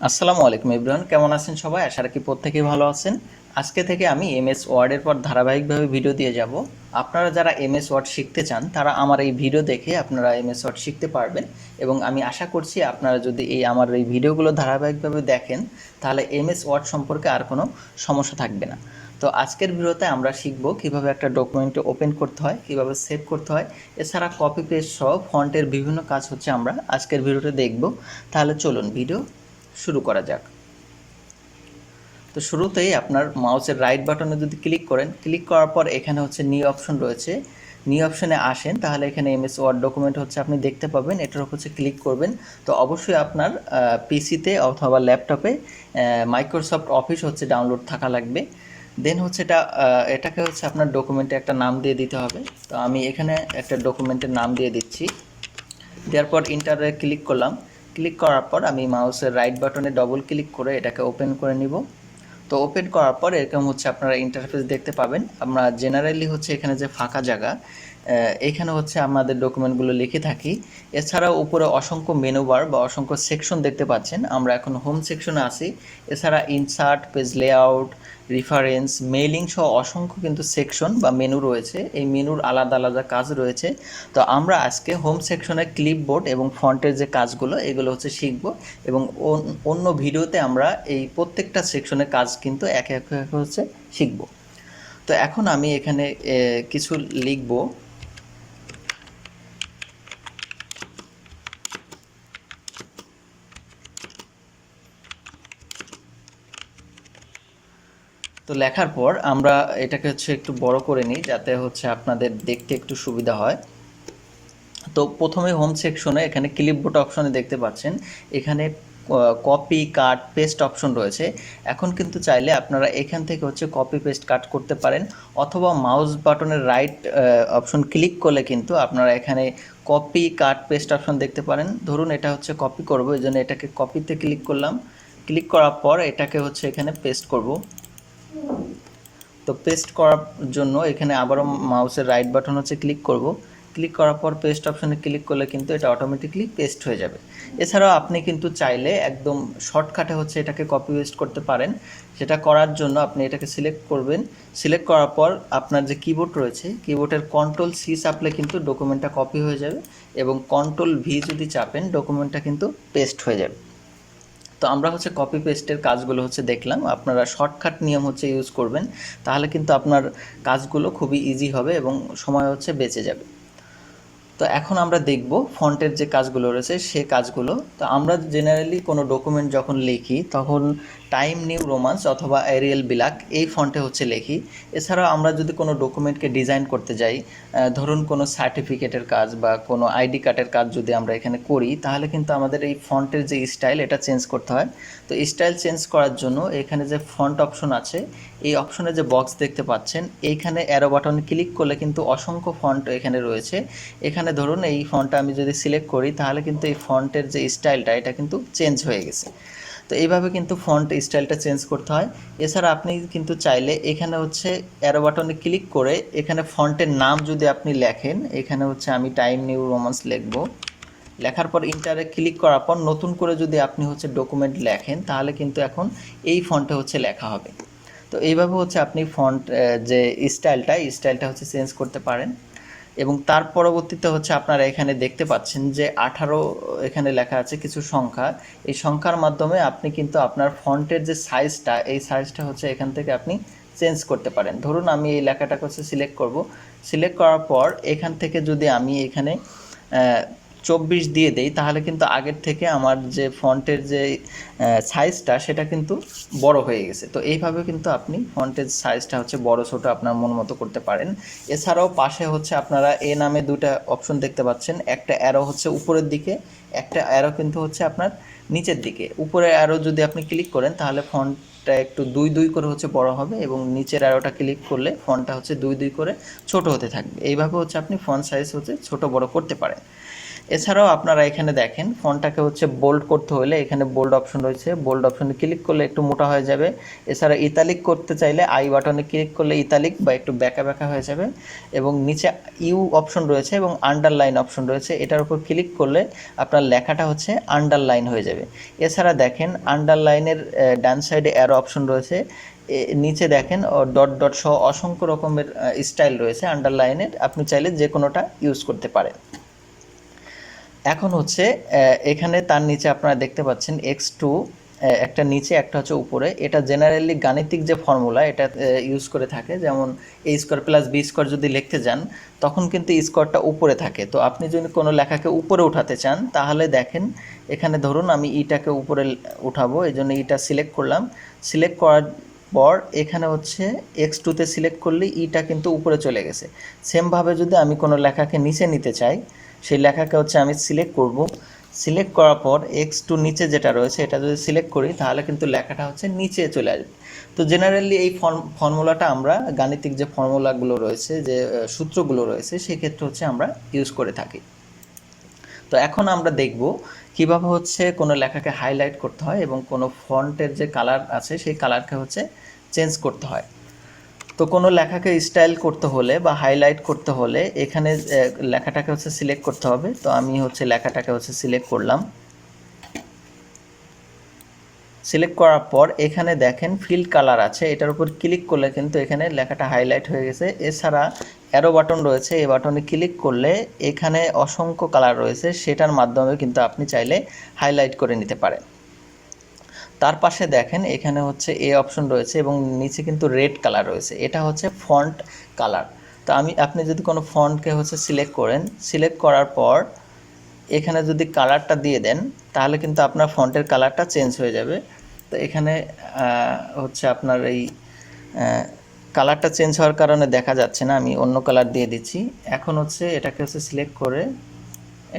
আসসালামু আলাইকুম এভরিওয়ান, কেমন আছেন সবাই? আশা রাখি প্রত্যেকেই ভালো আছেন। আজকে থেকে আমি এমএস ওয়ার্ডের পর ধারাবাহিকভাবে ভিডিও দিয়ে যাব। আপনারা যারা এমএস ওয়ার্ড শিখতে চান তারা আমার এই ভিডিও দেখে আপনারা এমএস ওয়ার্ড শিখতে পারবেন, এবং আমি আশা করছি আপনারা যদি আমার এই ভিডিওগুলো ধারাবাহিকভাবে দেখেন তাহলে এমএস ওয়ার্ড সম্পর্কে আর কোনো সমস্যা থাকবে না। তো আজকের ভিডিওতে আমরা শিখব কিভাবে একটা ডকুমেন্টে ওপেন করতে হয়, কিভাবে সেভ করতে হয়, এছাড়া কপি পেস্ট সহ ফন্টের বিভিন্ন কাজ হচ্ছে আমরা আজকের ভিডিওতে দেখব। তাহলে চলুন ভিডিও শুরু করা যাক। তো শুরুতেই আপনার মাউসের রাইট বাটনে যদি ক্লিক করেন, ক্লিক করার পর এখানে হচ্ছে নিউ অপশন রয়েছে। নিউ অপশনে আসেন, তাহলে এখানে এমএস ওয়ার্ড ডকুমেন্ট হচ্ছে আপনি দেখতে পাবেন, এটার হচ্ছে ক্লিক করবেন। তো অবশ্যই আপনার পিসিতে অথবা ল্যাপটপে মাইক্রোসফট অফিস হচ্ছে ডাউনলোড থাকা লাগবে। দেন হচ্ছে এটাকে হচ্ছে আপনার ডকুমেন্টে একটা নাম দিয়ে দিতে হবে। তো আমি এখানে একটা ডকুমেন্টের নাম দিয়ে দিচ্ছি। দেওয়ার পর ইন্টারে ক্লিক করলাম। ক্লিক করার পর আমি মাউসের রাইট বাটনে ডবল ক্লিক করে এটাকে ওপেন করে নিব। তো ওপেন করার পর এরকম হচ্ছে আপনারা ইন্টারফেস দেখতে পাবেন। আমরা জেনারেলি হচ্ছে এখানে যে ফাঁকা জায়গা, এখানে হচ্ছে আমাদের ডকুমেন্টগুলো লিখে থাকি। এছাড়াও উপরে অসংখ্য মেনু বার বা অসংখ্য সেকশন দেখতে পাচ্ছেন। আমরা এখন হোম সেকশনে আছি। এছাড়া insert, page layout, reference, mailing সহ অসংখ্য কিন্তু সেকশন বা মেনু রয়েছে। এই মেনুর আলাদা আলাদা কাজ রয়েছে। তো আমরা আজকে হোম সেকশনে ক্লিপবোর্ড এবং ফন্টের যে কাজগুলো এগুলো হচ্ছে শিখব, এবং অন্য ভিডিওতে আমরা এই প্রত্যেকটা সেকশনের কাজ কিন্তু একে একে হচ্ছে শিখব। তো এখন আমি এখানে কিছু লিখব। তো লেখার পর আমরা এটাকে হচ্ছে একটু বড় করে নিই যাতে হচ্ছে আপনাদের দেখতে একটু সুবিধা হয়। তো প্রথমে হোম সেকশনে এখানে ক্লিপবোর্ড অপশনে দেখতে পাচ্ছেন, এখানে কপি কাট পেস্ট অপশন রয়েছে। এখন কিন্তু চাইলে আপনারা এখান থেকে হচ্ছে কপি পেস্ট কাট করতে পারেন, অথবা মাউস বাটনের রাইট অপশন ক্লিক করলে কিন্তু আপনারা এখানে কপি কাট পেস্ট অপশন দেখতে পারেন। ধরুন এটা হচ্ছে কপি করব, এই জন্য এটাকে কপিতে ক্লিক করলাম। ক্লিক করার পর এটাকে হচ্ছে এখানে পেস্ট করব। তো পেস্ট করার জন্য এখানে আবারও মাউসের রাইট বাটন হচ্ছে ক্লিক করব। ক্লিক করার পর পেস্ট অপশনে ক্লিক করলে কিন্তু এটা অটোমেটিকলি পেস্ট হয়ে যাবে। এছাড়াও আপনি কিন্তু চাইলে একদম শর্টকাটে হচ্ছে এটাকে কপি পেস্ট করতে পারেন। সেটা করার জন্য আপনি এটাকে সিলেক্ট করবেন। সিলেক্ট করার পর আপনার যে কিবোর্ড রয়েছে, কিবোর্ডের কন্ট্রোল সি চাপলে কিন্তু ডকুমেন্টটা কপি হয়ে যাবে, এবং কন্ট্রোল ভি যদি চাপেন ডকুমেন্টটা কিন্তু পেস্ট হয়ে যাবে। তো আমরা হচ্ছে কপি পেস্টের কাজগুলো হচ্ছে দেখলাম। আপনারা শর্টকাট নিয়ম হচ্ছে ইউজ করবেন, তাহলে কিন্তু আপনার কাজগুলো খুবই ইজি হবে এবং সময় হচ্ছে বেঁচে যাবে। তো এখন আমরা দেখব ফন্টের যে কাজগুলো রয়েছে সে কাজগুলো। তো আমরা জেনারেলি কোনো ডকুমেন্ট যখন লিখি তখন টাইম নিউ রোমান্স অথবা এরিয়েল ব্ল্যাক এই ফন্টে হচ্ছে লিখি। এছাড়াও আমরা যদি কোনো ডকুমেন্টকে ডিজাইন করতে যাই, ধরুন কোনো সার্টিফিকেটের কাজ বা কোনো আইডি কার্ডের কাজ যদি আমরা এখানে করি, তাহলে কিন্তু আমাদের এই ফন্টের যে স্টাইল এটা চেঞ্জ করতে হয়। তো স্টাইল চেঞ্জ করার জন্য এখানে যে ফন্ট অপশন আছে, এই অপশনে যে বক্স দেখতে পাচ্ছেন, এইখানে অ্যারো বাটনে ক্লিক করলে কিন্তু অসংখ্য ফন্ট এখানে রয়েছে। এখানে ধরুন এই ফন্টটা আমি যদি সিলেক্ট করি তাহলে কিন্তু এই ফন্টের যে স্টাইলটা এটা কিন্তু চেঞ্জ হয়ে গেছে। তো এইভাবে কিন্তু ফন্ট স্টাইলটা চেঞ্জ করতে হয়। এছাড়া আপনি কিন্তু চাইলে এখানে হচ্ছে অ্যারো বাটনে ক্লিক করে এখানে ফন্টের নাম যদি আপনি লেখেন, এখানে হচ্ছে আমি টাইম নিউ রোমান্স লিখব। লেখার পর ইন্টারে ক্লিক করার পর নতুন করে যদি আপনি হচ্ছে ডকুমেন্ট লেখেন তাহলে কিন্তু এখন এই ফন্টে হচ্ছে লেখা হবে। তো এইভাবে হচ্ছে আপনি ফন্ট যে স্টাইলটা হচ্ছে চেঞ্জ করতে পারেন। এবং তার পরবর্তীতে হচ্ছে আপনারা এখানে দেখতে পাচ্ছেন যে 18 এখানে লেখা আছে কিছু সংখ্যা। এই সংখ্যার মাধ্যমে আপনি কিন্তু আপনার ফন্টের যে সাইজটা, এই সাইজটা হচ্ছে এখান থেকে আপনি চেঞ্জ করতে পারেন। ধরুন আমি এই লেখাটাকে হচ্ছে সিলেক্ট করব। সিলেক্ট করার পর এখান থেকে যদি আমি এখানে 24 দিয়ে দেই তাহলে কিন্তু আগের থেকে আমার যে ফন্টের যে সাইজটা সেটা কিন্তু বড় হয়ে গেছে। তো এইভাবে কিন্তু আপনি ফন্টের সাইজটা হচ্ছে বড় ছোট আপনার মন মতো করতে পারেন। এছাড়াও পাশে হচ্ছে আপনারা এ নামে দুটা অপশন দেখতে পাচ্ছেন, একটা অ্যারো হচ্ছে উপরের দিকে, একটা অ্যারো কিন্তু হচ্ছে আপনার নিচের দিকে। উপরে অ্যারো যদি আপনি ক্লিক করেন তাহলে ফন্টটা একটু দুই দুই করে হচ্ছে বড় হবে, এবং নিচের অ্যারোটা ক্লিক করলে ফন্টটা হচ্ছে দুই দুই করে ছোট হতে থাকবে। এইভাবে হচ্ছে আপনি ফন্ট সাইজ হচ্ছে ছোট বড় করতে পারেন। এছাড়াও আপনারা এখানে দেখেন ফন্টটাকে হচ্ছে বোল্ড করতে হলে এখানে বোল্ড অপশন রয়েছে, বোল্ড অপশনে ক্লিক করলে একটু মোটা হয়ে যাবে। এছাড়া ইতালিক করতে চাইলে আই বাটনে ক্লিক করলে ইতালিক বা একটু ব্যাকা ব্যাকা হয়ে যাবে। এবং নিচে ইউ অপশন রয়েছে এবং আন্ডারলাইন অপশন রয়েছে, এটার উপর ক্লিক করলে আপনার লেখাটা হচ্ছে আন্ডারলাইন হয়ে যাবে। এছাড়া দেখেন আন্ডারলাইনের ডান সাইডে অ্যারো অপশন রয়েছে, নিচে দেখেন ডট ডট সহ অসংখ্য রকমের স্টাইল রয়েছে আন্ডারলাইনের, আপনি চাইলে যে কোনোটা ইউজ করতে পারেন। এখন হচ্ছে এখানে তার নিচে আপনারা দেখতে পাচ্ছেন X2, একটা নিচে একটা হচ্ছে উপরে। এটা জেনারেলি গাণিতিক যে ফর্মুলা এটা ইউজ করে থাকে, যেমন a square plus b square যদি লিখতে যান তখন কিন্তু স্কোয়ারটা উপরে থাকে। তো আপনি যদি কোনো লেখাকে উপরে উঠাতে চান তাহলে দেখেন এখানে ধরুন আমি ইটাকে উপরে উঠাবো, এই জন্য ইটা সিলেক্ট করলাম। সিলেক্ট করার পর এখানে হচ্ছে X2তে সিলেক্ট করলে ইটা কিন্তু উপরে চলে গেছে। সেমভাবে যদি আমি কোনো লেখাকে নিচে নিতে চাই, সেই লেখাকে হচ্ছে আমি সিলেক্ট করব। সিলেক্ট করার পর X2 নিচে যেটা রয়েছে এটা যদি সিলেক্ট করি তাহলে কিন্তু লেখাটা হচ্ছে নিচে চলে আসবে। তো জেনারেলি এই ফর্মুলাটা আমরা গাণিতিক যে ফর্মুলাগুলো রয়েছে, যে সূত্রগুলো রয়েছে, সেক্ষেত্রে হচ্ছে আমরা ইউজ করে থাকি। তো এখন আমরা দেখব কিভাবে হচ্ছে কোনো লেখাকে হাইলাইট করতে হয় এবং কোনো ফন্টের যে কালার আছে সেই কালারকে হচ্ছে চেঞ্জ করতে হয়। তো কোনো লেখাকে স্টাইল করতে হলে বা হাইলাইট করতে হলে এখানে লেখাটাকে হচ্ছে সিলেক্ট করতে হবে। তো আমি হচ্ছে লেখাটাকে হচ্ছে সিলেক্ট করলাম। সিলেক্ট করার পর এখানে দেখেন ফিল কালার আছে, এটার উপর ক্লিক করলে কিন্তু এখানে লেখাটা হাইলাইট হয়ে গেছে। এছাড়া অ্যারো বাটন রয়েছে, এই বাটনে ক্লিক করলে এখানে অসংখ্য কালার রয়েছে, সেটার মাধ্যমে কিন্তু আপনি চাইলে হাইলাইট করে নিতে পারেন। তার পাশে দেখেন এখানে হচ্ছে এ অপশন রয়েছে এবং নিচে কিন্তু রেড কালার রয়েছে, এটা হচ্ছে ফন্ট কালার। তো আপনি যদি কোনো ফন্টকে হচ্ছে সিলেক্ট করেন, সিলেক্ট করার পর এখানে যদি কালারটা দিয়ে দেন তাহলে কিন্তু আপনার ফন্টের কালারটা চেঞ্জ হয়ে যাবে। তো এখানে হচ্ছে আপনার এই কালারটা চেঞ্জ হওয়ার কারণে দেখা যাচ্ছে না, আমি অন্য কালার দিয়ে দিচ্ছি। এখন হচ্ছে এটাকে হচ্ছে সিলেক্ট করে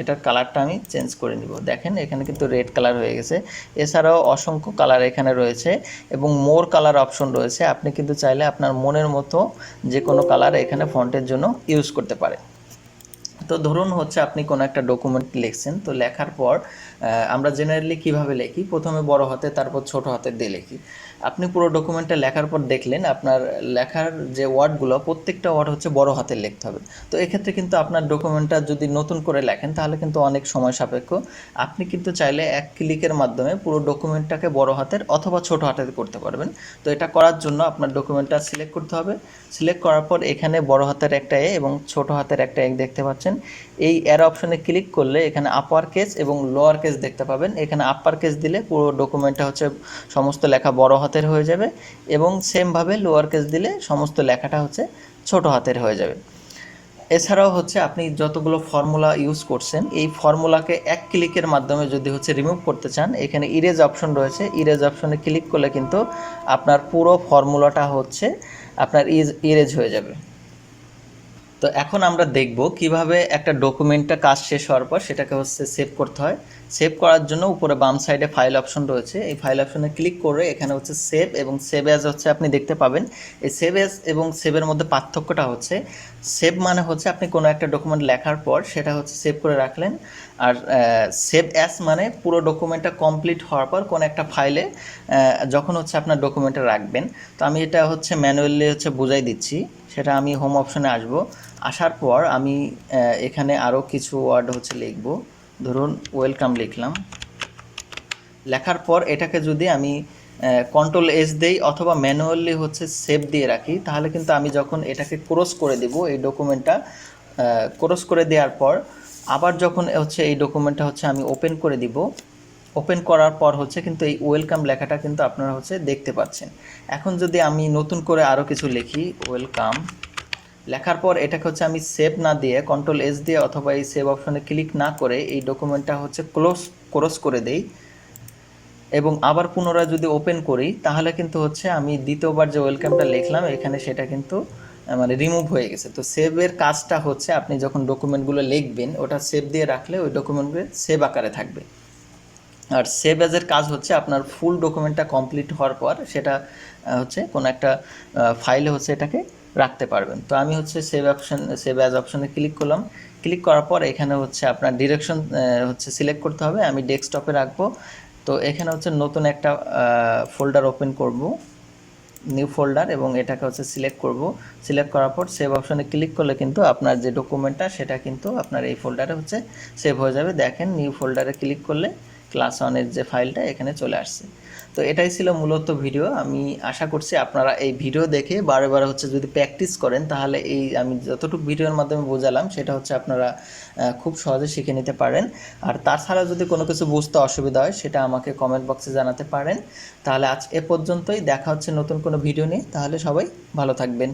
এটার কালারটা আমি চেঞ্জ করে নিব। দেখেন এখানে কিন্তু রেড কালার হয়ে গেছে। এছাড়াও অসংখ্য কালার এখানে রয়েছে এবং মোর কালার অপশন রয়েছে, আপনি কিন্তু চাইলে আপনার মনের মতো যে কোনো কালার এখানে ফন্টের জন্য ইউজ করতে পারেন। তো ধরুন হচ্ছে আপনি কোনো একটা ডকুমেন্ট লিখছেন, তো লেখার পর আমরা জেনারেলি কিভাবে লিখি, প্রথমে বড় হাতে তারপর ছোট হাতের দিয়ে লিখি। আপনি পুরো ডকুমেন্টটা লেখার পর দেখলেন আপনার লেখার যে ওয়ার্ডগুলো প্রত্যেকটা ওয়ার্ড হচ্ছে বড় হাতের লিখতে হবে। তো এক্ষেত্রে কিন্তু আপনার ডকুমেন্টটা যদি নতুন করে লেখেন তাহলে কিন্তু অনেক সময় সাপেক্ষ। আপনি কিন্তু চাইলে এক ক্লিকের মাধ্যমে পুরো ডকুমেন্টটাকে বড় হাতের অথবা ছোট হাতের করতে পারবেন। তো এটা করার জন্য আপনার ডকুমেন্টটা সিলেক্ট করতে হবে। সিলেক্ট করার পর এখানে বড় হাতের একটা এ এবং ছোট হাতের একটা এক দেখতে পাচ্ছেন। এই অ্যারো অপশনে ক্লিক করলে এখানে আপার কেস এবং লোয়ার কেস দেখতে পাবেন। এখানে আপার কেস দিলে পুরো ডকুমেন্টটা হচ্ছে সমস্ত লেখা বড় হাতের হয়ে যাবে এবং সেমভাবে লোয়ার কেস দিলে সমস্ত লেখাটা হচ্ছে ছোট হাতের হয়ে যাবে। এছাড়াও হচ্ছে আপনি যতগুলো ফর্মুলা ইউজ করছেন এই ফর্মুলাকে এক ক্লিকের মাধ্যমে যদি হচ্ছে রিমুভ করতে চান, এখানে ইরেজ অপশন রয়েছে, ইরেজ অপশনে ক্লিক করলে কিন্তু আপনার পুরো ফর্মুলাটা হচ্ছে আপনার ইরেজ হয়ে যাবে। তো এখন আমরা দেখব কিভাবে একটা ডকুমেন্টটা কাজ শেষ হওয়ার পর সেটাকে হচ্ছে সেভ করতে হয়। সেভ করার জন্য উপরে বাম সাইডে ফাইল অপশন রয়েছে, এই ফাইল অপশনে ক্লিক করে এখানে হচ্ছে সেভ এবং সেভ অ্যাজ হচ্ছে আপনি দেখতে পাবেন। এই সেভ অ্যাজ এবং সেভের মধ্যে পার্থক্যটা হচ্ছে, সেভ মানে হচ্ছে আপনি কোনো একটা ডকুমেন্ট লেখার পর সেটা হচ্ছে সেভ করে রাখলেন, আর সেভ অ্যাজ মানে পুরো ডকুমেন্টটা কমপ্লিট হওয়ার পর কোনো একটা ফাইলে যখন হচ্ছে আপনার ডকুমেন্টটা রাখবেন। তো আমি এটা হচ্ছে ম্যানুয়ালি হচ্ছে বুঝাই দিচ্ছি, সেটা আমি হোম অপশনে আসব। আসার পর আমি এখানে আরও কিছু ওয়ার্ড হচ্ছে লিখব, ধরুন ওয়েলকাম লিখলাম। লেখার পর এটাকে যদি আমি কন্ট্রোল এস দেই অথবা ম্যানুয়ালি হচ্ছে সেভ দিয়ে রাখি, তাহলে কিন্তু আমি যখন এটাকে ক্রস করে দেব এই ডকুমেন্টটা, ক্রস করে দেওয়ার পর আবার যখন হচ্ছে এই ডকুমেন্টটা হচ্ছে আমি ওপেন করে দিব, ওপেন করার পর হচ্ছে কিন্তু এই ওয়েলকাম লেখাটা কিন্তু আপনারা হচ্ছে দেখতে পাচ্ছেন। এখন যদি আমি নতুন করে আরও কিছু লিখি, ওয়েলকাম লেখার পর এটাকে হচ্ছে আমি সেভ না দিয়ে কন্ট্রোল এস দিয়ে অথবা এই সেভ অপশনে ক্লিক না করে এই ডকুমেন্টটা হচ্ছে ক্লোজ করে দেই এবং আবার পুনরায় যদি ওপেন করি, তাহলে কিন্তু হচ্ছে আমি দ্বিতীয়বার যে ওয়েলকামটা লিখলাম এখানে সেটা কিন্তু মানে রিমুভ হয়ে গেছে। তো সেভের কাজটা হচ্ছে আপনি যখন ডকুমেন্টগুলো লিখবেন ওটা সেভ দিয়ে রাখলে ওই ডকুমেন্টগুলো সেভ আকারে থাকবে। আর সেভ অ্যাজের কাজ হচ্ছে আপনার ফুল ডকুমেন্টটা কমপ্লিট হওয়ার পর সেটা হচ্ছে কোনো একটা ফাইলে হচ্ছে এটাকে রাখতে পারবেন। তো আমি হচ্ছে সেভ অ্যাজ অপশনে ক্লিক করলাম। ক্লিক করার পর এখানে হচ্ছে আপনার ডিরেকশন হচ্ছে সিলেক্ট করতে হবে। আমি ডেস্কটপে রাখবো। তো এখানে হচ্ছে নতুন একটা ফোল্ডার ওপেন করব, নিউ ফোল্ডার, এবং এটাকে হচ্ছে সিলেক্ট করব। সিলেক্ট করার পর সেভ অপশনে ক্লিক করলে কিন্তু আপনার যে ডকুমেন্টটা সেটা কিন্তু আপনার এই ফোল্ডারে হচ্ছে সেভ হয়ে যাবে। দেখেন নিউ ফোল্ডারে ক্লিক করলে ক্লাস 1-এর যে ফাইলটা এখানে চলে আসছে। তো এটাই ছিল মূলত ভিডিও। আমি আশা করছি আপনারা এই ভিডিও দেখে বারে বারে হচ্ছে যদি প্র্যাকটিস করেন, তাহলে এই আমি যতটুকু ভিডিওর মাধ্যমে বোঝালাম সেটা হচ্ছে আপনারা খুব সহজে শিখে নিতে পারেন। আর তাছাড়া যদি কোনো কিছু বুঝতে অসুবিধা হয় সেটা আমাকে কমেন্ট বক্সে জানাতে পারেন। তাহলে আজ এ পর্যন্তই, দেখা হচ্ছে নতুন কোনো ভিডিও নিয়ে। তাহলে সবাই ভালো থাকবেন।